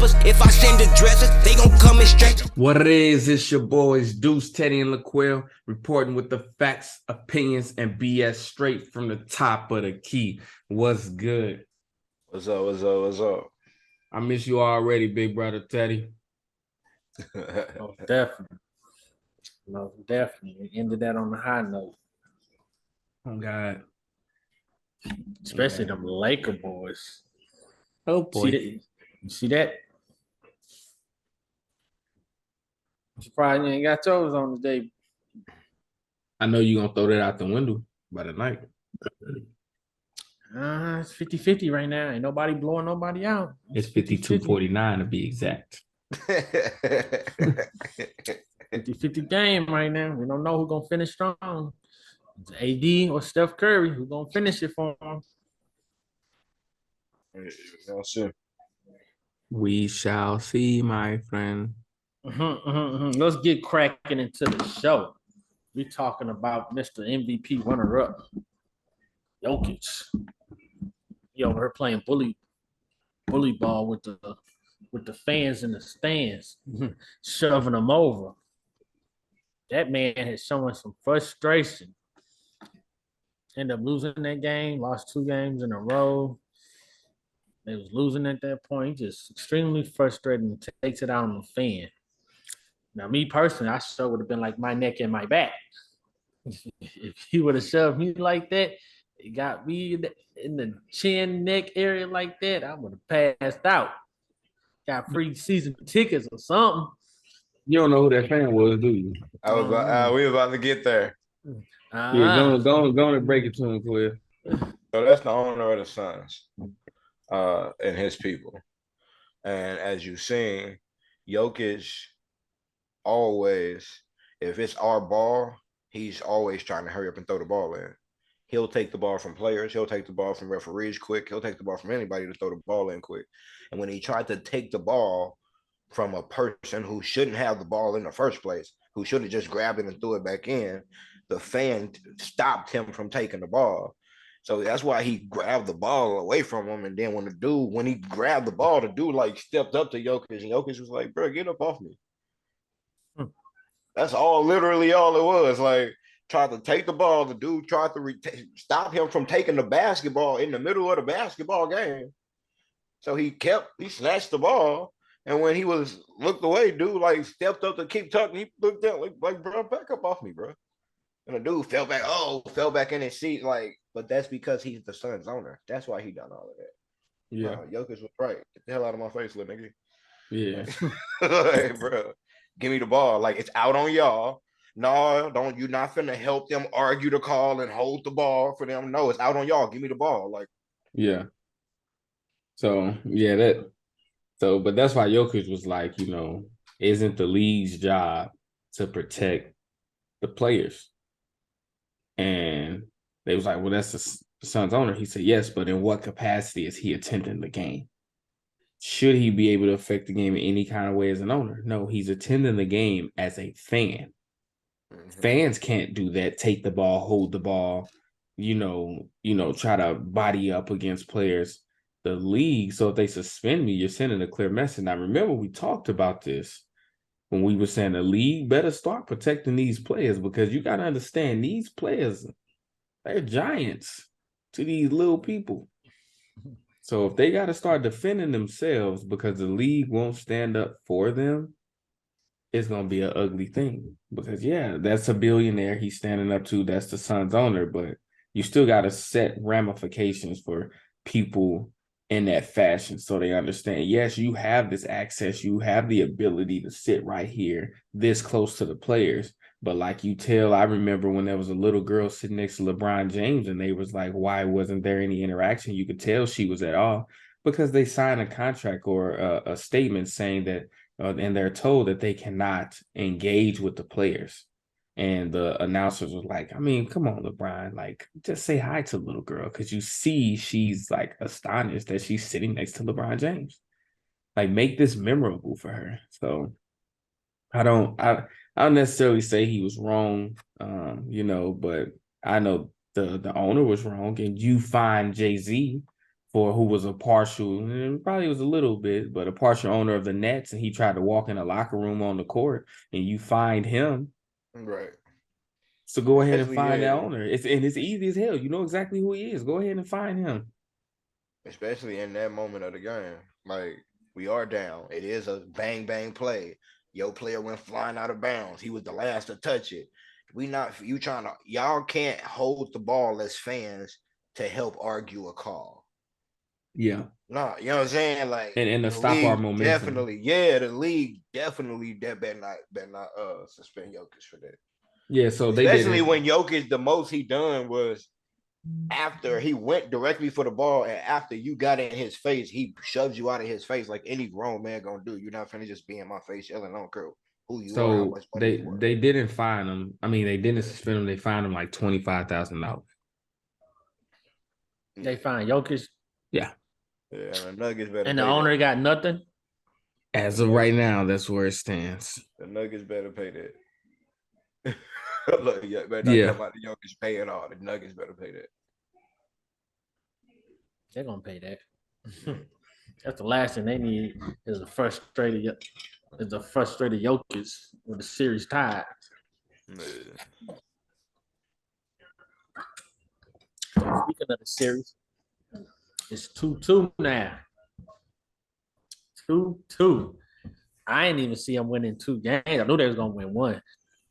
rappers. If I send the dressers, they gon' come and stretch. What it is, it's your boys Deuce, Teddy, and LaQuil reporting with the facts, opinions, and BS straight from the top of the key. What's good? What's up? What's up? What's up? I miss you already, big brother Teddy. Oh, definitely. No, definitely. We ended that on a high note. Oh, God. Especially them Laker boys. Oh, boy. You see that? I'm surprised you ain't got yours on today. I know you're going to throw that out the window by the night. It's 50-50 right now. Ain't nobody blowing nobody out. It's 52-49 to be exact. 50-50 game right now. We don't know who's going to finish strong. It's AD or Steph Curry who's going to finish it for him. We shall see, my friend. Let's get cracking into the show. We talking about Mr. MVP runner-up, Jokic. He over here playing bully ball with the fans in the stands, shoving them over. That man is showing some frustration. Ended up losing that game, lost 2 games in a row. They was losing at that point. Just extremely frustrating and takes it out on the fan. Now, me personally, I sure would have been like my neck and my back. If he would have shoved me like that, it got me in the chin, neck area like that, I would have passed out. Got free season tickets or something. You don't know who that fan was, do you? We were about to get there. Yeah, go and break it to him, Quill. So that's the owner of the Suns, and his people. And as you've seen, Jokic always, if it's our ball, he's always trying to hurry up and throw the ball in. He'll take the ball from players. He'll take the ball from referees quick. He'll take the ball from anybody to throw the ball in quick. And when he tried to take the ball from a person who shouldn't have the ball in the first place, who should have just grabbed it and threw it back in, the fan stopped him from taking the ball. So that's why he grabbed the ball away from him. And then when he grabbed the ball, the dude like stepped up to Jokic, and Jokic was like, bro, get up off me. That's literally all it was. Like, tried to take the ball. The dude tried to stop him from taking the basketball in the middle of the basketball game. So he snatched the ball. And when he looked away, dude like stepped up to keep tucking. He looked down like, bro, back up off me, bro. And the dude fell back in his seat. But that's because he's the Suns owner. That's why he done all of that. Yeah. Jokic was right. Get the hell out of my face, little nigga. Yeah. Hey, bro, give me the ball. Like, it's out on y'all. No, you're not finna help them argue the call and hold the ball for them. No, it's out on y'all. Give me the ball. Like, yeah. So, yeah, but that's why Jokic was like, isn't the league's job to protect the players? And they was like, well, that's the Suns owner. He said, yes, but in what capacity is he attending the game? Should he be able to affect the game in any kind of way as an owner? No, he's attending the game as a fan. Mm-hmm. Fans can't do that. Take the ball, hold the ball, try to body up against players. The league, so if they suspend me, you're sending a clear message. Now, remember, we talked about this when we were saying the league better start protecting these players, because you got to understand, these players, they're giants to these little people. So if they got to start defending themselves because the league won't stand up for them, it's going to be an ugly thing. Because, yeah, that's a billionaire he's standing up to. That's the Suns owner. But you still got to set ramifications for people in that fashion so they understand, yes, you have this access. You have the ability to sit right here this close to the players. But like I remember when there was a little girl sitting next to LeBron James and they was like, why wasn't there any interaction? You could tell she was at all because they signed a contract or a statement saying that, and they're told that they cannot engage with the players. And the announcers was like, I mean, come on, LeBron, like, just say hi to the little girl, because you see she's like astonished that she's sitting next to LeBron James. Like, make this memorable for her. So I don't necessarily say he was wrong, but I know the owner was wrong, and you find Jay-Z for who was a partial, and probably was a little bit, but a partial owner of the Nets, and he tried to walk in a locker room on the court, and you find him. Right. So go ahead and Especially, find that yeah. owner. It's easy as hell. You know exactly who he is. Go ahead and find him. Especially in that moment of the game. Like, we are down. It is a bang bang play. Your player went flying out of bounds. He was the last to touch it. Y'all can't hold the ball as fans to help argue a call. Yeah. No, you know what I'm saying? Like, And to the stop our league momentum. the league definitely better not suspend Jokic for that. Yeah, so they Especially didn't. when Jokic, the most he done was after he went directly for the ball, and after you got in his face, he shoves you out of his face like any grown man gonna do. You're not finna just be in my face yelling, I don't care who you are, how So much money you they worth. didn't fine him. I mean, they didn't suspend him. They fined him like $25,000. They find Jokic, Yeah. Yeah, and the Nuggets better and the pay owner that. got nothing. As of right now, that's where it stands. The Nuggets better pay that. Look, yeah, better not Yeah. come out the Jokic pay it all. The Nuggets better pay that. They're gonna pay that. That's the last thing they need is a frustrated Jokic with the series tied. Yeah. Speaking of the series, it's 2-2 now. 2-2. I ain't even see them winning 2 games. I knew they was gonna win one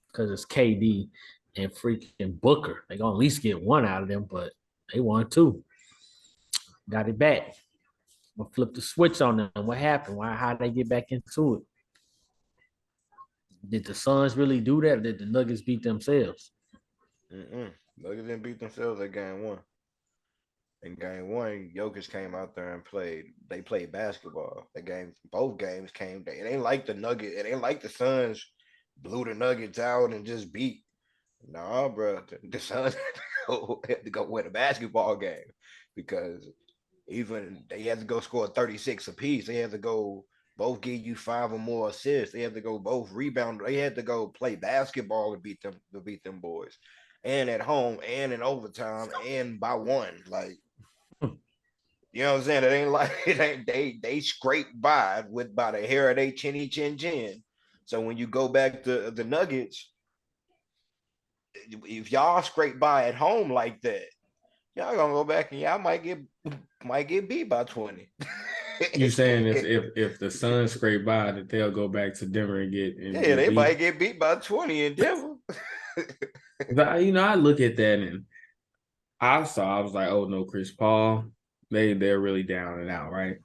because it's KD and freaking Booker. They gonna at least get one out of them, but they won 2. Got it back. I'm gonna flip the switch on them. What happened? How they get back into it? Did the Suns really do that? Or did the Nuggets beat themselves? Nuggets didn't beat themselves at game 1. In game 1, Jokic came out there and played. They played basketball. Both games came. It ain't like the Nuggets. It ain't like the Suns blew the Nuggets out and just beat. Nah, bro. The Suns had to go win a basketball game because even they had to go score 36 apiece. They had to go both give you 5 or more assists. They had to go both rebound. They had to go play basketball to beat them boys, and at home and in overtime and by 1. Like, you know what I'm saying? It ain't like they scraped by the hair of their chinny chin chin. So when you go back to the Nuggets, if y'all scrape by at home like that, y'all gonna go back and y'all might get beat by 20. You saying if the Suns scrape by, that they'll go back to Denver and get they beat? might get beat by 20 in Denver. But I look at that and I was like, oh no, Chris Paul, they're really down and out, right?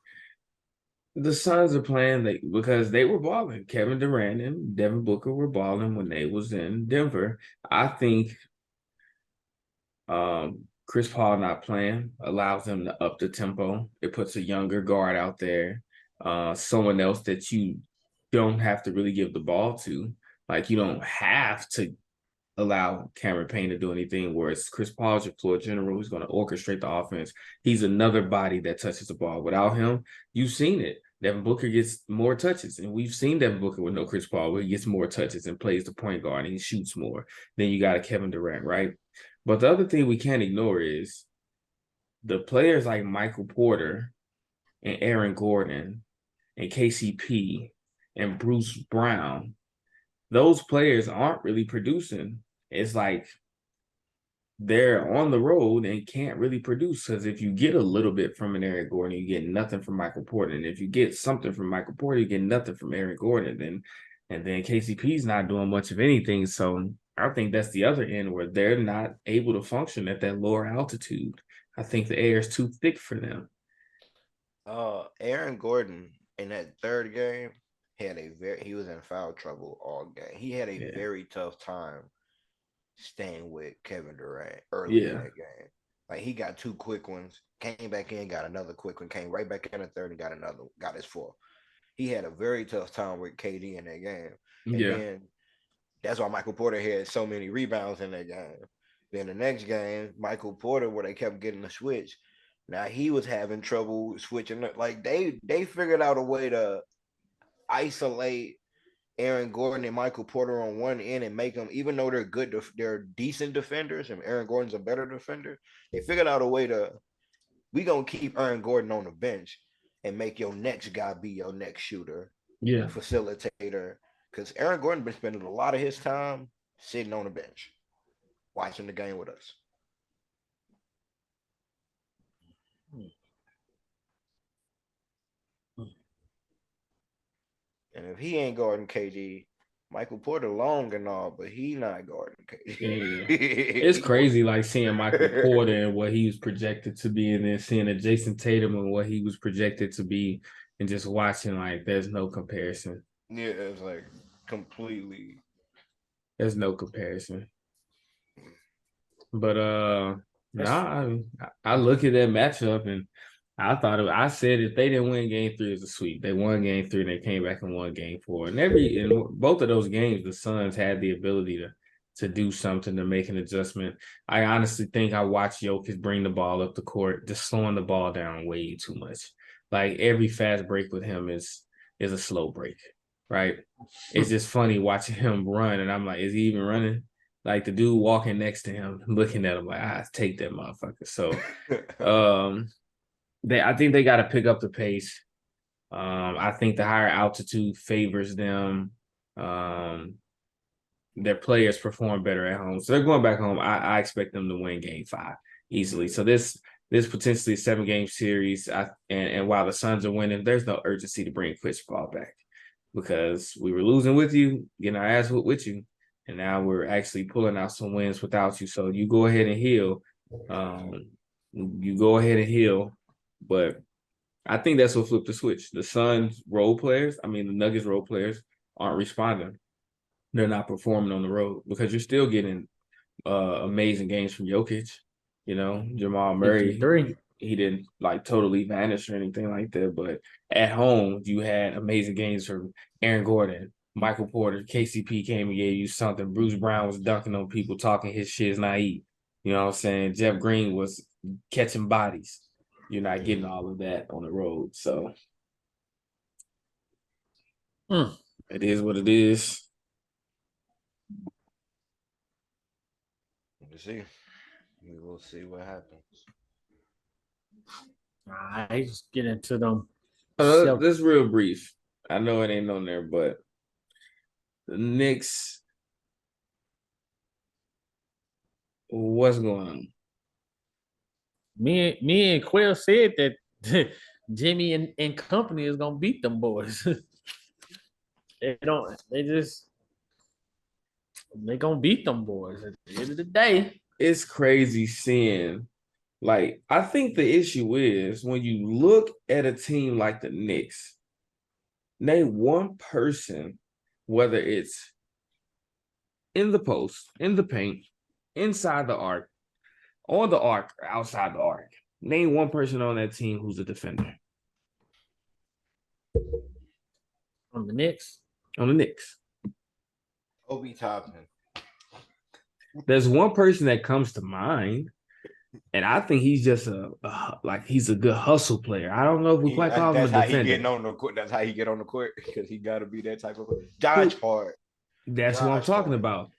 The Suns are playing because they were balling. Kevin Durant and Devin Booker were balling when they was in Denver. I think Chris Paul not playing allows them to up the tempo. It puts a younger guard out there, someone else that you don't have to really give the ball to. Like, you don't have to allow Cameron Payne to do anything, whereas Chris Paul's your floor general who's going to orchestrate the offense. He's another body that touches the ball. Without him, you've seen it. Devin Booker gets more touches, and we've seen Devin Booker with no Chris Paul, where he gets more touches and plays the point guard and he shoots more. Then you got a Kevin Durant, right? But the other thing we can't ignore is the players like Michael Porter and Aaron Gordon and KCP and Bruce Brown. Those players aren't really producing. It's like they're on the road and can't really produce, because if you get a little bit from an Aaron Gordon, you get nothing from Michael Porter. And if you get something from Michael Porter, you get nothing from Aaron Gordon. And then KCP's not doing much of anything. So I think that's the other end where they're not able to function at that lower altitude. I think the air is too thick for them. Aaron Gordon in that third game he was in foul trouble all game. He had a very tough time staying with Kevin Durant early in that game. Like, he got 2 quick ones, came back in, got another quick one, came right back in the third and got his 4th. He had a very tough time with KD in that game. And then that's why Michael Porter had so many rebounds in that game. Then the next game, Michael Porter, where they kept getting the switch, now he was having trouble switching. Like, they figured out a way to isolate Aaron Gordon and Michael Porter on one end and make them, even though they're good, they're decent defenders, and Aaron Gordon's a better defender. They figured out a way to we gonna keep Aaron Gordon on the bench and make your next guy be your next shooter, Yeah. facilitator. Because Aaron Gordon been spending a lot of his time sitting on the bench, watching the game with us. And if he ain't guarding KD, Michael Porter long and all, but he not guarding KD. Yeah. It's crazy, like seeing Michael Porter and what he was projected to be, and then seeing Jason Tatum and what he was projected to be, and just watching, like, there's no comparison. Yeah, it's like completely. There's no comparison. But I look at that matchup and I said if they didn't win game 3, it was a sweep. They won game 3 and they came back and won game 4. And in both of those games, the Suns had the ability to do something, to make an adjustment. I honestly think I watched Jokic bring the ball up the court, just slowing the ball down way too much. Like every fast break with him is a slow break, right? It's just funny watching him run, and I'm like, is he even running? Like the dude walking next to him, looking at him like, take that motherfucker. So I think they got to pick up the pace. I think the higher altitude favors them. Their players perform better at home. So they're going back home. I expect them to win game 5 easily. So this potentially a 7-game series. And while the Suns are winning, there's no urgency to bring Chris Paul back because we were losing with you, getting our ass whooped with you. And now we're actually pulling out some wins without you. So you go ahead and heal. But I think that's what flipped the switch. The Suns the Nuggets role players aren't responding. They're not performing on the road because you're still getting amazing games from Jokic. You know, Jamal Murray, he didn't like totally vanish or anything like that. But at home, you had amazing games from Aaron Gordon, Michael Porter, KCP came and gave you something. Bruce Brown was dunking on people, talking his shit is naive. You know what I'm saying? Jeff Green was catching bodies. You're not getting all of that on the road. So it is what it is. We'll see. We will see what happens. I just get into them. This is real brief. I know it ain't on there, but the Knicks, what's going on? Me and Quill said that Jimmy and company is gonna beat them boys. They gonna beat them boys at the end of the day. It's crazy seeing, like, I think the issue is when you look at a team like the Knicks, name one person, whether it's in the post, in the paint, inside the arc, on the arc, or outside the arc. Name one person on that team who's a defender. On the Knicks? On the Knicks. Obi Toppin. There's one person that comes to mind, and I think he's just he's a good hustle player. I don't know if we quite call him a defender. That's how he get on the court because he got to be that type of dodge hard. That's what I'm talking about.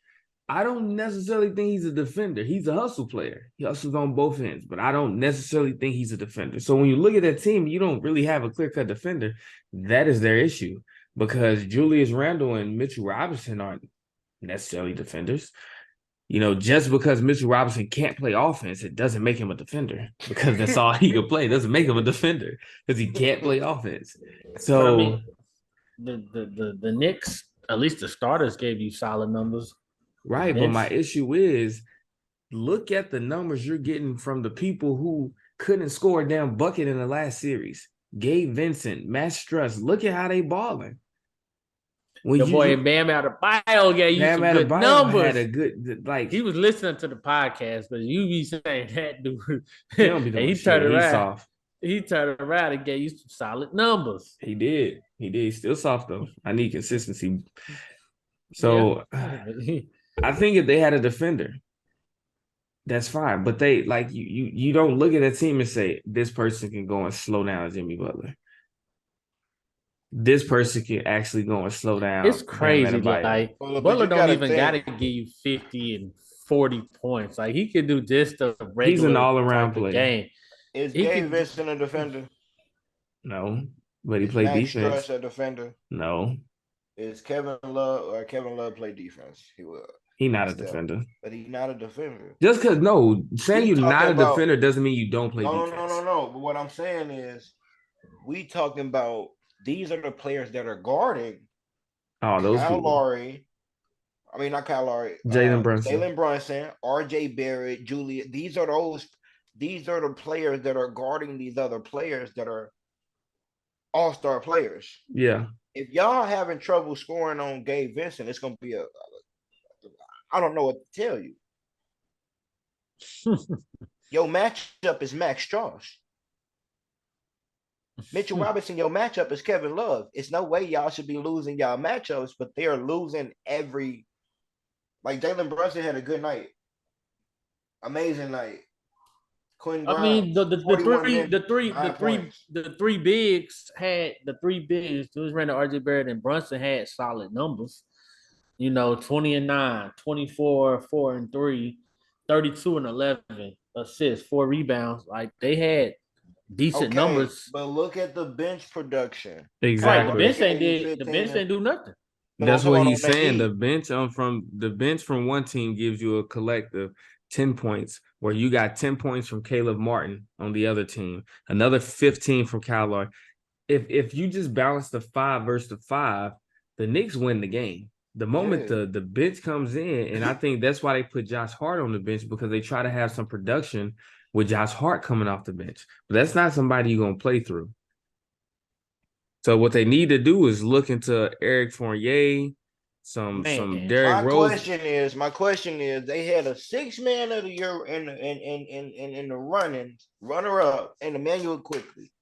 I don't necessarily think he's a defender. He's a hustle player. He hustles on both ends, but I don't necessarily think he's a defender. So when you look at that team, you don't really have a clear-cut defender. That is their issue because Julius Randle and Mitchell Robinson aren't necessarily defenders. You know, just because Mitchell Robinson can't play offense, it doesn't make him a defender because that's all he can play. It doesn't make him a defender because he can't play offense. So, I mean, the Knicks, at least the starters gave you solid numbers. Right, but my issue is look at the numbers you're getting from the people who couldn't score a damn bucket in the last series. Gabe Vincent, Matt Struss, look at how they balling. Your boy Bam Adebayo gave you some good numbers. Had a good, like, he was listening to the podcast, but you be saying that dude. He don't be doing he shit. turned around. He's soft. He turned around and gave you some solid numbers. He did. He's still soft though. I need consistency. So I think if they had a defender, that's fine. But they you don't look at that team and say this person can go and slow down Jimmy Butler. This person can actually go and slow down. It's crazy. Like Butler don't even got to give you 50 and 40 points. Like he can do this the regular. He's an all-around player. Game. Is He Gabe could. Vincent a defender? No, but he Is played Max defense. Struss a defender? No, Is Kevin Love play defense? He will. he not a Still. defender. But he's not a defender. Just because saying We you're not talking a about defender doesn't mean you don't play no. defense. But what I'm saying is, we talking about these are the players that are guarding Oh, those Kyle people. Lowry. I mean, not Kyle Lowry. Jalen Brunson. Jalen Brunson, R.J. Barrett, Julia. These are the players that are guarding these other players that are all-star players. Yeah. If y'all having trouble scoring on Gabe Vincent, it's gonna be I don't know what to tell you. Your matchup is Max Struss. Mitchell Robinson, your matchup is Kevin Love. It's no way y'all should be losing y'all matchups, but they're losing every. Like Jalen Brunson had a good night, amazing night. Quinn Grimes, I mean, the three bigs had the three bigs. Julius Randle, RJ Barrett, and Brunson had solid numbers. 20-9, 24, 4-3, 32-11 assists, 4 rebounds. Like they had decent numbers. But look at the bench production. Exactly. Right, the bench ain't do nothing. That's what he's saying. The bench from one team gives you a collective 10 points, where you got 10 points from Caleb Martin on the other team, another 15 from Kyle Lowry. If you just balance the 5 versus the 5, the Knicks win the game. The moment the bench comes in, and I think that's why they put Josh Hart on the bench, because they try to have some production with Josh Hart coming off the bench. But that's not somebody you're going to play through. So what they need to do is look into Eric Fournier, some Derrick Rose. My question is, they had a 6-man of the year in the runner up, and Emmanuel Quickly.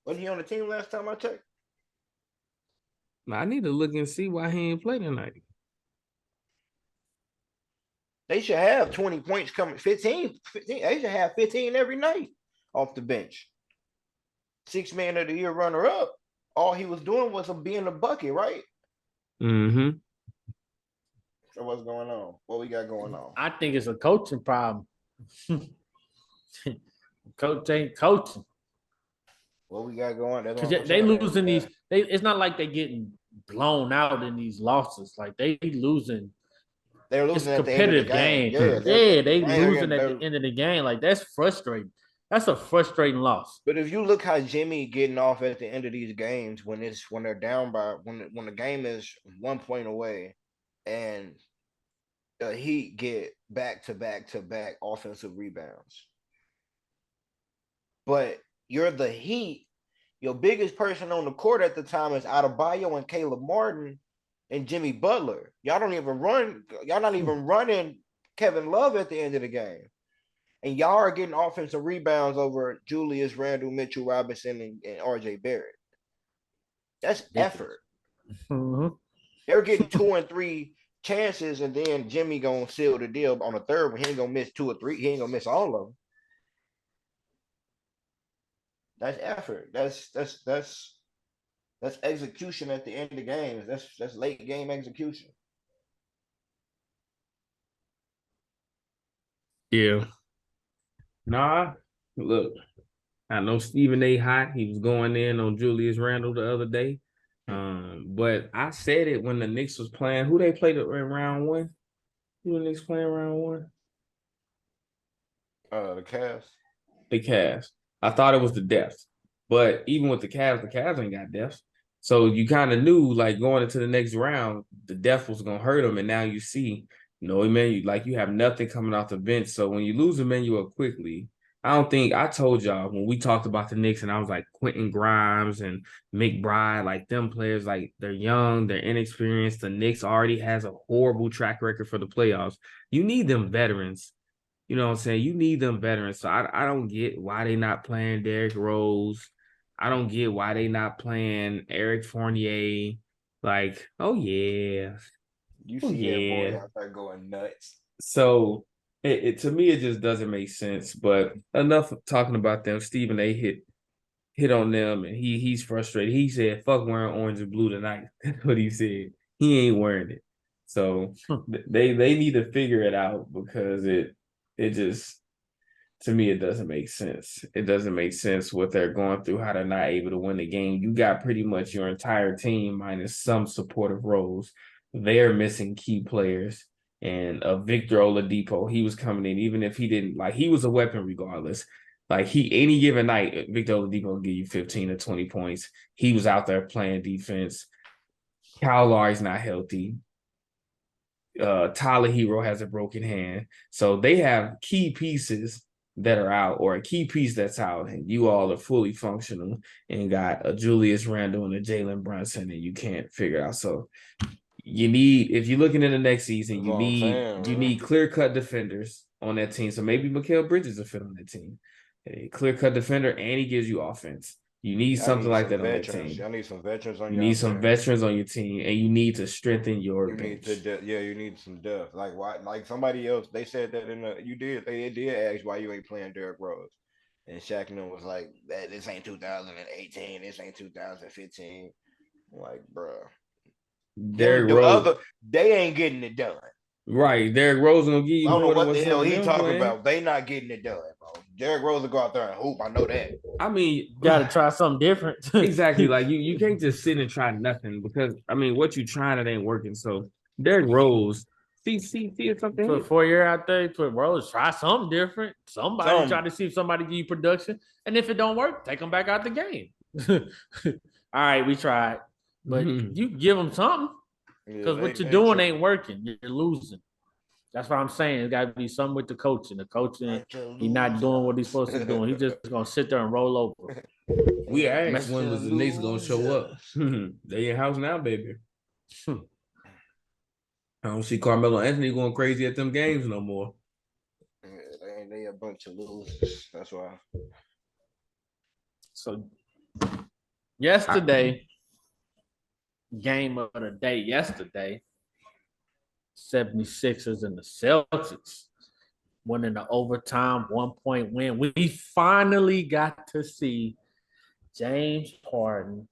Wasn't he on the team last time I checked? I need to look and see why he ain't played tonight. They should have 20 points coming, 15. They should have 15 every night off the bench. 6-man of the year runner up. All he was doing was being a bucket, right? Mm-hmm. So what's going on? What we got going on? I think it's a coaching problem. Coach ain't coaching. What we got going? Because they losing these. It's not like they getting blown out in these losses. Like they losing. They're losing at the end of the game. They losing at the end of the game. Like that's frustrating. That's a frustrating loss. But if you look how Jimmy getting off at the end of these games when they're down by when the game is 1 point away, and the Heat get back to back offensive rebounds. But you're the Heat. Your biggest person on the court at the time is Adebayo and Caleb Martin and Jimmy Butler. Y'all don't even run. Y'all not even running Kevin Love at the end of the game. And y'all are getting offensive rebounds over Julius Randle, Mitchell Robinson, and R.J. Barrett. That's effort. Mm-hmm. They're getting 2 and 3 chances, and then Jimmy gonna seal the deal on the third one. He ain't gonna miss 2 or 3. He ain't gonna miss all of them. That's effort. That's execution at the end of the game. That's late game execution. Yeah. Nah, look, I know Stephen A. Hot. He was going in on Julius Randle the other day. But I said it when the Knicks was playing. Who they played in round 1? Who the Knicks playing round 1? The Cavs. The Cavs. I thought it was the depth. But even with the Cavs ain't got depth. So you kind of knew, like, going into the next round, the depth was going to hurt them. And now you see, Emmanuel, you have nothing coming off the bench. So when you lose Emmanuel quickly, I told y'all when we talked about the Knicks, and I was like, Quentin Grimes and McBride, like them players, like they're young, they're inexperienced. The Knicks already has a horrible track record for the playoffs. You need them veterans. You know what I'm saying? You need them veterans. So I don't get why they not playing Derrick Rose. I don't get why they not playing Eric Fournier. Like, oh yeah. You see that boy out there going nuts. So to me, it just doesn't make sense. But enough of talking about them. Stephen A. hit on them, and he's frustrated. He said, "Fuck wearing orange and blue tonight." That's what he said. He ain't wearing it. So they need to figure it out, because it just To me, it doesn't make sense. It doesn't make sense what they're going through, how they're not able to win the game. You got pretty much your entire team minus some supportive roles. They're missing key players. And Victor Oladipo, he was coming in, even if he didn't, like, he was a weapon regardless. Like, any given night, Victor Oladipo will give you 15 to 20 points. He was out there playing defense. Kyle Lowry's not healthy. Tyler Hero has a broken hand. So they have key pieces that are out, or a key piece that's out, and you all are fully functional and got a Julius Randle and a Jalen Brunson, and you can't figure it out. So you need, if you're looking in the next season, That's you what I'm saying, you man. need clear-cut defenders on that team. So maybe Mikal Bridges will fit on that team. A clear-cut defender, and he gives you offense. You need Y'all something need like some that on that veterans. team. Y'all need some veterans on You your need some team. veterans on your team, and you need to strengthen your You need bench. to, you need some depth. Like why? Like somebody else, they said that they did ask why you ain't playing Derrick Rose, and Shaq and them was like, that this ain't 2018, this ain't 2015. I'm like, bro, Derrick Rose, they ain't getting it done. right? Derrick Rose gonna give you I don't know more than what what the some hell of he them talking playing. about. They not getting it done, bro. Derrick Rose will go out there and hoop. I know that. I mean, Got to try something different. exactly. Like you can't just sit and try nothing, because I mean, what you trying, it ain't working. So Derrick Rose, see something. Put 4 year out there, put Rose, try something different. Somebody try to see if somebody give you production. And if it don't work, take them back out the game. All right, we tried. But you give them something. Because what you're doing ain't working. You're losing. That's what I'm saying. It's got to be something with the coaching. The coaching, he's not doing what he's supposed to do. He's just going to sit there and roll over. We asked when was the Knicks gonna show up. They in house now, baby. I don't see Carmelo Anthony going crazy at them games no more. Yeah, they a bunch of losers. That's why. So yesterday, game of the day yesterday, 76ers and the Celtics winning the overtime 1-point win. We finally got to see James Harden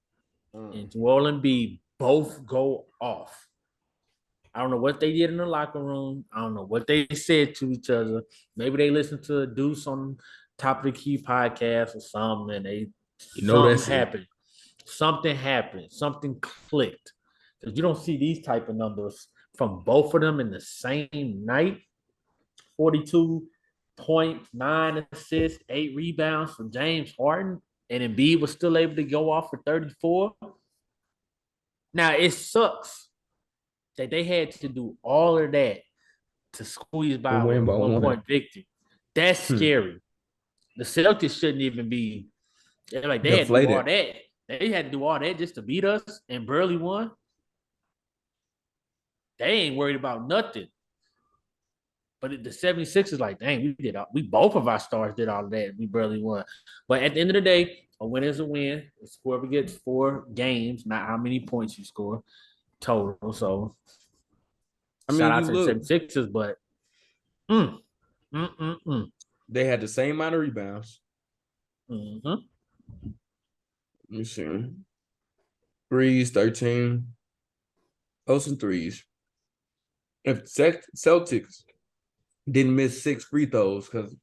and Joel Embiid both go off. I don't know what they did in the locker room. I don't know what they said to each other. Maybe they listened to Deuce on Top of the Key podcast or something, and something happened. Something happened. Something clicked. Because you don't see these type of numbers from both of them in the same night. 42.9 assists, 8 rebounds from James Harden, and Embiid was still able to go off for 34. Now, it sucks that they had to do all of that to squeeze by a 1-point victory. That's scary. The Celtics shouldn't even be like they had to do all that. They had to do all that just to beat us and barely won. They ain't worried about nothing. But the 76ers like, dang, we both of our stars did all of that. We barely won. But at the end of the day, a win is a win. It's whoever gets 4 games, not how many points you score total. So shout out to the 76ers, but they had the same amount of rebounds. Mm-hmm. Let me see. Threes, 13. Some threes. If Celtics didn't miss 6 free throws, because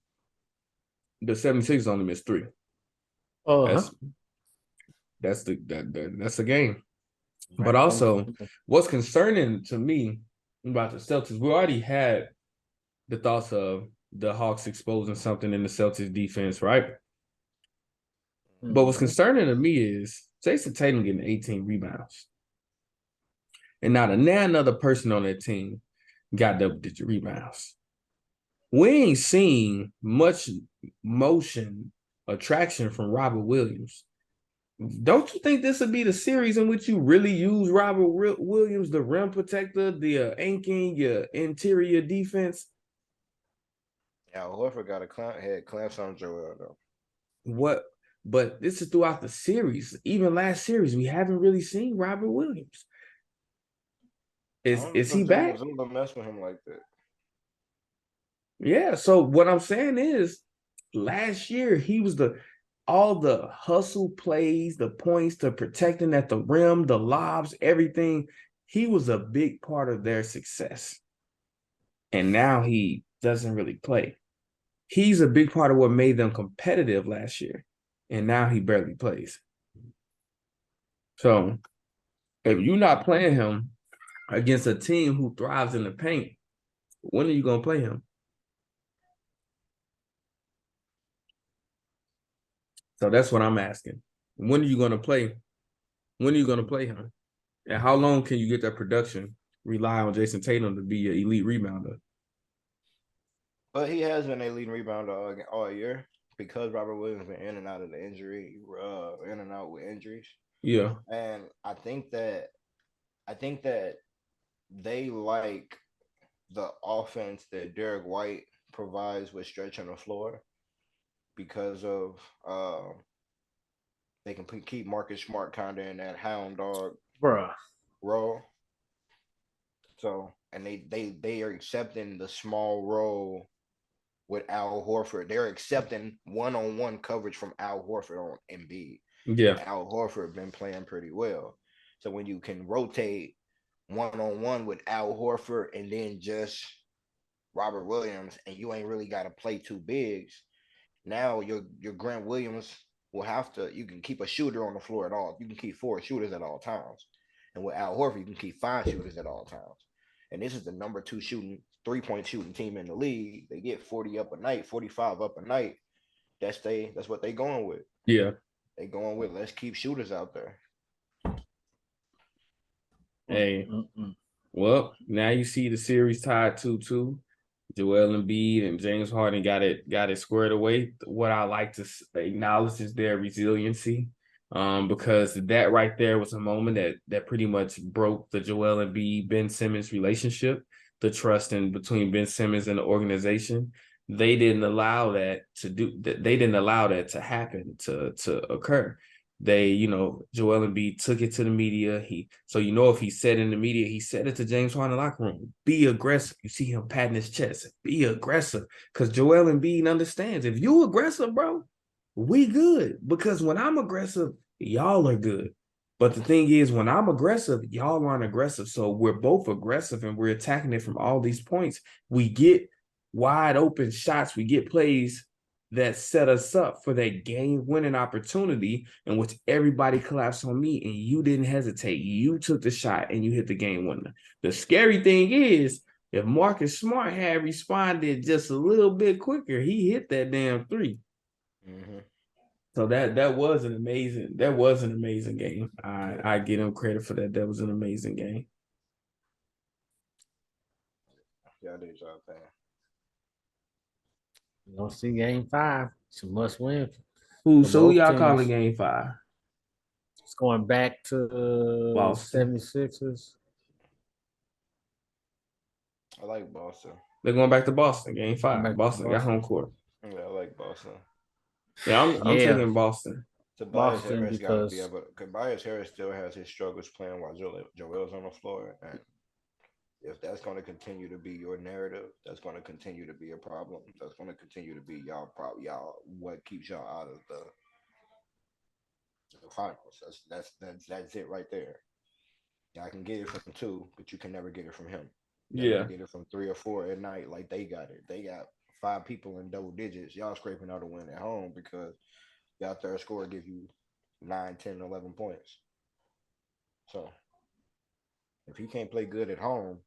the 76ers only missed 3. That's the game. Right. But also, what's concerning to me about the Celtics, we already had the thoughts of the Hawks exposing something in the Celtics defense, right? Mm-hmm. But what's concerning to me is Jason Tatum getting 18 rebounds. And now another person on that team got double-digit rebounds. We ain't seen much motion attraction from Robert Williams. Don't you think this would be the series in which you really use Robert Williams, the rim protector, the anchoring, your interior defense? Yeah, whoever got had clamps on Joel though. What? But this is throughout the series. Even last series, we haven't really seen Robert Williams. Is he back? Zumba mess with him like that. Yeah. So what I'm saying is, last year he was all the hustle plays, the points, the protecting at the rim, the lobs, everything. He was a big part of their success. And now he doesn't really play. he's a big part of what made them competitive last year. And now he barely plays. So if you're not playing him against a team who thrives in the paint, when are you going to play him? So that's what I'm asking. When are you going to play? When are you going to play him? And how long can you get that production? Rely on Jason Tatum to be an elite rebounder. But he has been a leading rebounder all year because Robert Williams been in and out of the injury, in and out with injuries. Yeah. And I think that they like the offense that Derek White provides with stretching the floor because of they can keep Marcus Smart kind of in that hound dog role. So and they are accepting the small role with Al Horford. They're accepting one-on-one coverage from Al Horford on Embiid. Yeah. Al Horford been playing pretty well. So when you can rotate one-on-one with Al Horford and then just Robert Williams, and you ain't really got to play two bigs, now your Grant Williams will have to, you can keep a shooter on the floor at all. You can keep 4 shooters at all times. And with Al Horford, you can keep 5 shooters at all times. And this is the number 2 3-point shooting team in the league. They get 40 up a night, 45 up a night. That's what they going with. Yeah. They going with, let's keep shooters out there. Hey, well, now you see the series tied 2-2. Joel Embiid and James Harden got it squared away. What I like to acknowledge is their resiliency, because that right there was a moment that pretty much broke the Joel Embiid Ben Simmons relationship, the trust in between Ben Simmons and the organization. They didn't allow that to happen to occur. Joel Embiid took it to the media. If he said in the media, he said it to James Harden locker room, be aggressive. You see him patting his chest, be aggressive. Because Joel Embiid understands, if you aggressive, bro, we good. Because when I'm aggressive, y'all are good. But the thing is, when I'm aggressive, y'all aren't aggressive. So we're both aggressive and we're attacking it from all these points. We get wide open shots. We get plays that set us up for that game-winning opportunity in which everybody collapsed on me and you didn't hesitate. You took the shot and you hit the game winner. The scary thing is, if Marcus Smart had responded just a little bit quicker, he hit that damn 3. Mm-hmm. So that was an amazing game. I give him credit for that. That was an amazing game. Yeah, I did y'all thing. You don't see game 5. It's a must win. So y'all teams. calling game 5? It's going back to Boston. 76ers. I like Boston. They're going back to Boston, game 5. Boston got home court. Yeah, I like Boston. Yeah, I'm taking Boston. Tobias Harris got to be able. Tobias Harris still has his struggles playing while Joel's on the floor, and if that's going to continue to be your narrative, that's going to continue to be a problem. That's going to continue to be y'all what keeps y'all out of the finals. That's it right there. Y'all can get it from 2, but you can never get it from him. You get it from 3 or 4 at night, like they got it. They got 5 people in double digits. Y'all scraping out a win at home because y'all third scorer give you 9, 10, 11 points. So if he can't play good at home,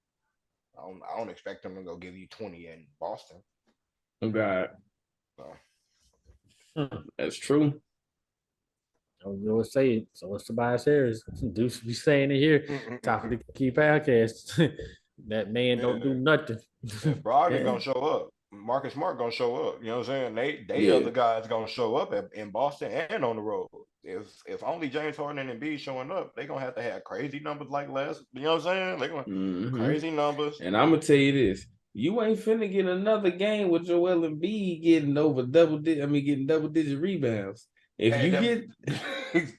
I don't expect him to go give you 20 in Boston. Oh God, that's true. I was always saying, so what's Tobias Harris? Deuce be saying it here. Top of the key podcast. That man don't do nothing. Brogdon gonna show up. Marcus Smart gonna show up. You know what I'm saying? They other guys gonna show up in Boston and on the road. If only James Harden and Embiid showing up, they gonna have to have crazy numbers like last. You know what I'm saying? They gonna crazy numbers. And I'm gonna tell you this: you ain't finna get another game with Joel Embiid getting double digit rebounds. If you get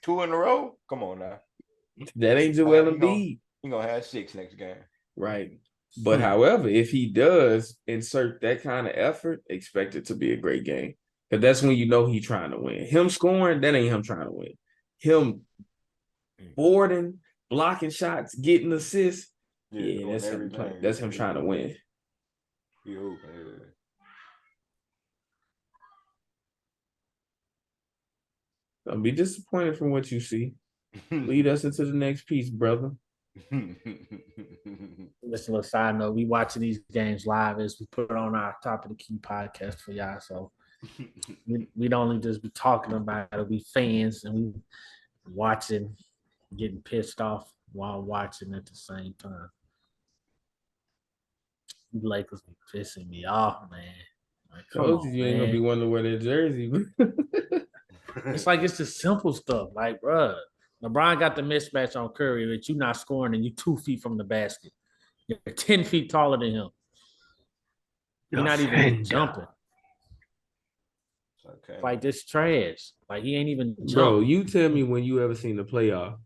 2 in a row, come on now. That ain't Joel Embiid. He gonna have 6 next game. Right. But however, if he does insert that kind of effort, expect it to be a great game. Because that's when you know he's trying to win. Him scoring, that ain't him trying to win. Him boarding, blocking shots, getting assists, that's him trying to win. Don't be disappointed from what you see. Lead us into the next piece, brother. Just a little side note, we watching these games live as we put it on our Top of the Key podcast for y'all. So we don't only just be talking about it, we fans and we watching, getting pissed off while watching at the same time. The Lakers be pissing me off, man. Like, come Told you on, you ain't gonna be man. wanting to wear that jersey. It's like it's the simple stuff. Like, bruh, LeBron got the mismatch on Curry that you not scoring and you 2 feet from the basket. You're 10 feet taller than him. You're not even Defender. jumping. Okay. Like this trash. Like he ain't even Bro, jumping. you tell me when you ever seen a playoff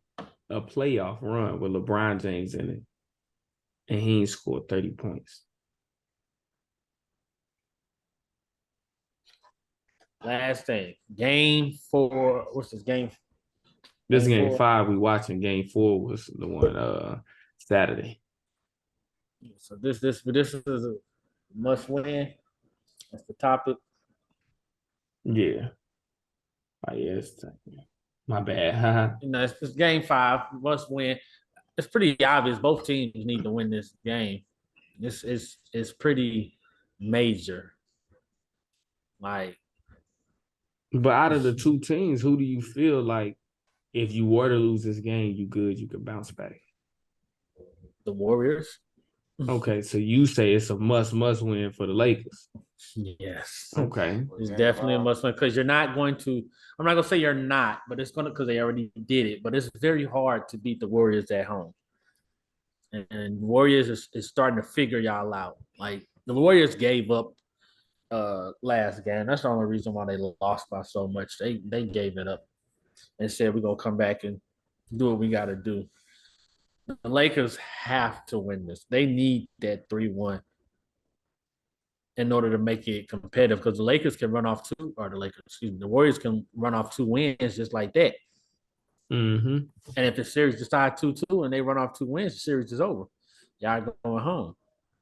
run with LeBron James in it, and he ain't scored 30 points. Last thing. Game 4. What's this game? This game four? 5 we watching. Game 4 was the one Saturday. So this is a must win. That's the topic. Yeah. Oh, yeah, my bad. You know, it's game 5, must win. It's pretty obvious both teams need to win this game. This is pretty major. Like, But out of the two teams, who do you feel like if you were to lose this game, you could bounce back? the Warriors. Okay, so you say it's a must win for the Lakers. Yes. Okay. It's definitely a must win because you're not going to, I'm not going to say you're not, but it's going to, because they already did it, but it's very hard to beat the Warriors at home. And Warriors is starting to figure y'all out. Like the Warriors gave up last game. That's the only reason why they lost by so much. They gave it up and said we're gonna come back and do what we gotta do. The Lakers have to win this. They need that 3-1 in order to make it competitive because the Lakers can run off the Warriors can run off 2 wins just like that. Mm-hmm. And if the series decides 2-2 and they run off 2 wins, the series is over. Y'all going home.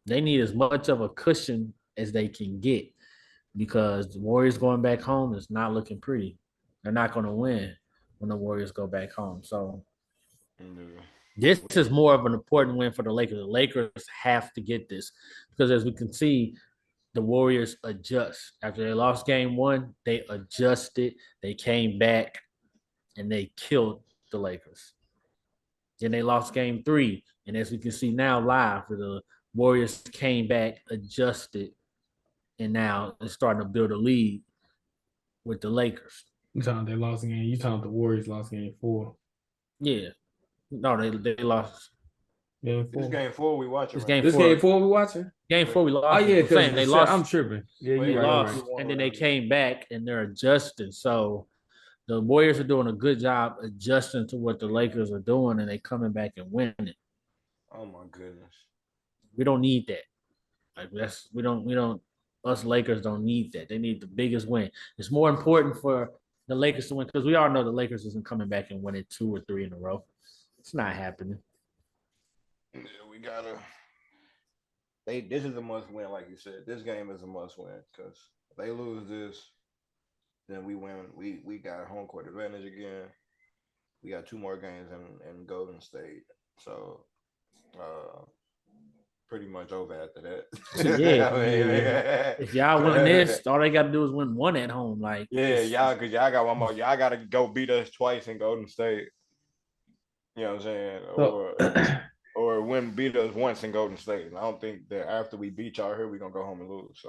They need as much of a cushion as they can get because the Warriors going back home is not looking pretty. They're not going to win when the Warriors go back home. So this is more of an important win for the Lakers. The Lakers have to get this because as we can see, the Warriors adjust. After they lost game 1, they adjusted. They came back and they killed the Lakers. Then they lost game 3. And as we can see now live, the Warriors came back, adjusted, and now they're starting to build a lead with the Lakers. You talking they lost game? You talking the Warriors lost game 4? Yeah. No, they lost. Game 4. This game 4 we watching. This game 4 we watching? Game 4 we lost. Oh yeah, because they lost. I'm tripping. Yeah, They you lost, right. and then they came back and they're adjusting. So the Warriors are doing a good job adjusting to what the Lakers are doing, and they coming back and winning. Oh my goodness. We don't need that. Like we don't. Us Lakers don't need that. They need the biggest win. It's more important for the Lakers to win because we all know the Lakers isn't coming back and winning 2 or 3 in a row. It's not happening. Yeah, we gotta. This is a must win, like you said. This game is a must win because if they lose this, then we win. We got home court advantage again. We got 2 more games in Golden State, so pretty much over after that. Yeah. I mean, If y'all win this, all they got to do is win 1 at home. Like y'all got one more. Y'all got to go beat us twice in Golden State. You know what I'm saying? Or beat us once in Golden State. And I don't think that after we beat y'all here, we're gonna go home and lose.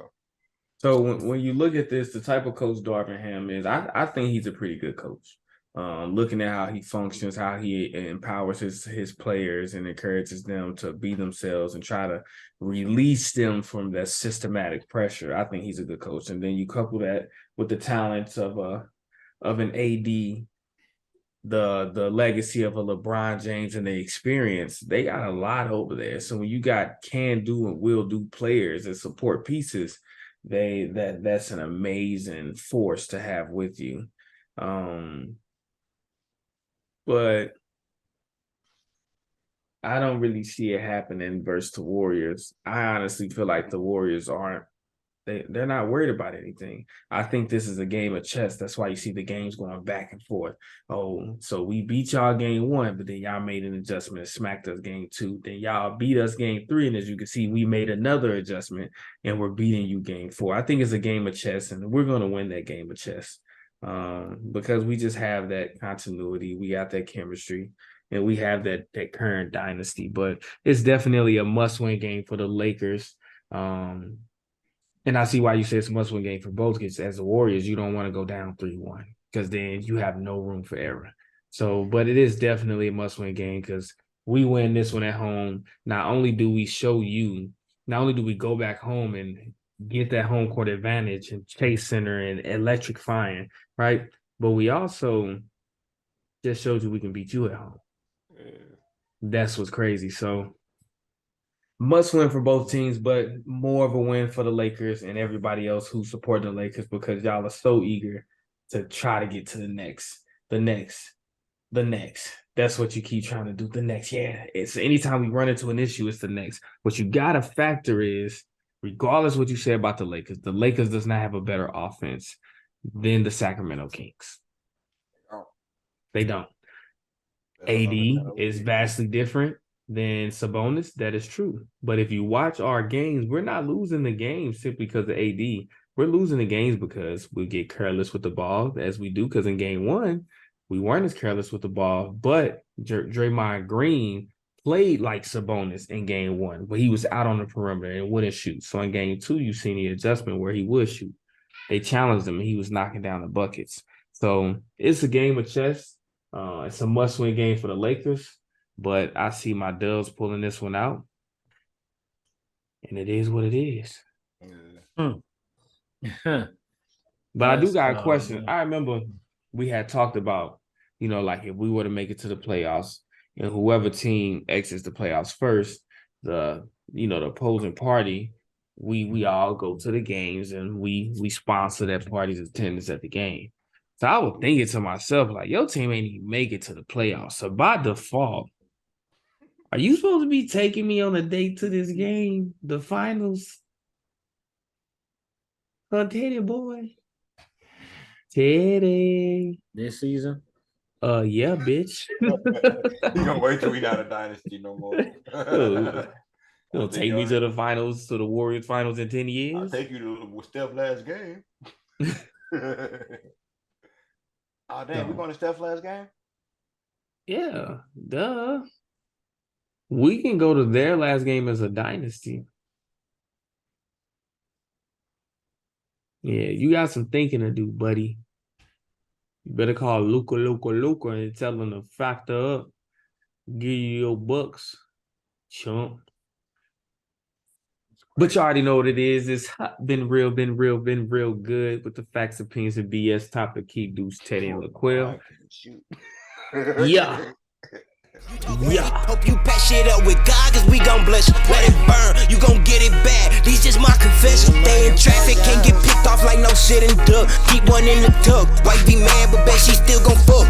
So when you look at this, the type of coach Darvin Ham is, I think he's a pretty good coach. Looking at how he functions, how he empowers his players and encourages them to be themselves and try to release them from that systematic pressure. I think he's a good coach. And then you couple that with the talents of an AD, the legacy of a LeBron James and the experience, they got a lot over there. So when you got can do and will do players and support pieces, that's an amazing force to have with you. But I don't really see it happening versus the Warriors. I honestly feel like the Warriors aren't They're not worried about anything. I think this is a game of chess. That's why you see the games going back and forth. Oh, so we beat y'all game 1, but then y'all made an adjustment and smacked us game 2. Then y'all beat us game 3, and as you can see, we made another adjustment and we're beating you game 4. I think it's a game of chess, and we're going to win that game of chess because we just have that continuity. We got that chemistry, and we have that current dynasty. But it's definitely a must-win game for the Lakers. And I see why you say it's a must-win game for both, because as the Warriors, you don't want to go down 3-1 because then you have no room for error. So, but it is definitely a must-win game because we win this one at home. Not only do we go back home and get that home court advantage and Chase Center and electrifying, right? But we also just showed you we can beat you at home. That's what's crazy. So, must win for both teams, but more of a win for the Lakers and everybody else who support the Lakers because y'all are so eager to try to get to the next. That's what you keep trying to do. The next. Yeah. It's anytime we run into an issue, it's the next. What you got to factor is, regardless what you say about the Lakers does not have a better offense than the Sacramento Kings. They don't. AD is vastly different than Sabonis. That is true. But if you watch our games, we're not losing the games simply because of AD. We're losing the games because we get careless with the ball, as we do, because in game 1, we weren't as careless with the ball, but Draymond Green played like Sabonis in game 1, but he was out on the perimeter and wouldn't shoot. So in game 2, you've seen the adjustment where he would shoot. They challenged him, and he was knocking down the buckets. So it's a game of chess. It's a must-win game for the Lakers. But I see my Dubs pulling this one out. And it is what it is. But I do got a question. I remember we had talked about, like if we were to make it to the playoffs and whoever team exits the playoffs first, the opposing party, we all go to the games and we sponsor that party's attendance at the game. So I was thinking to myself, like, your team ain't even make it to the playoffs. So by default, are you supposed to be taking me on a date to this game, the finals? Teddy boy. Teddy. This season? Yeah, bitch. You gonna wait till we not a dynasty no more. You'll take me to the finals, to the Warriors finals in 10 years? I'll take you to Steph last game. Oh, damn, we going to Steph last game? Yeah, duh. We can go to their last game as a dynasty. Yeah, you got some thinking to do, buddy. You better call Luca, and tell him to factor up. Give you your bucks, chump. But you already know what it is. It's been real good with the facts, opinions, and BS topic. Keep Deuce, Teddy, and LaQuell. Yeah. Yeah. Hope you patch shit up with God, cause we gon' bless you. Let it burn, you gon' get it back. These just my confession. Stay in traffic, can't get picked off like no shit and duck. Keep one in the tuck. Wife be mad, but bet she still gon' fuck.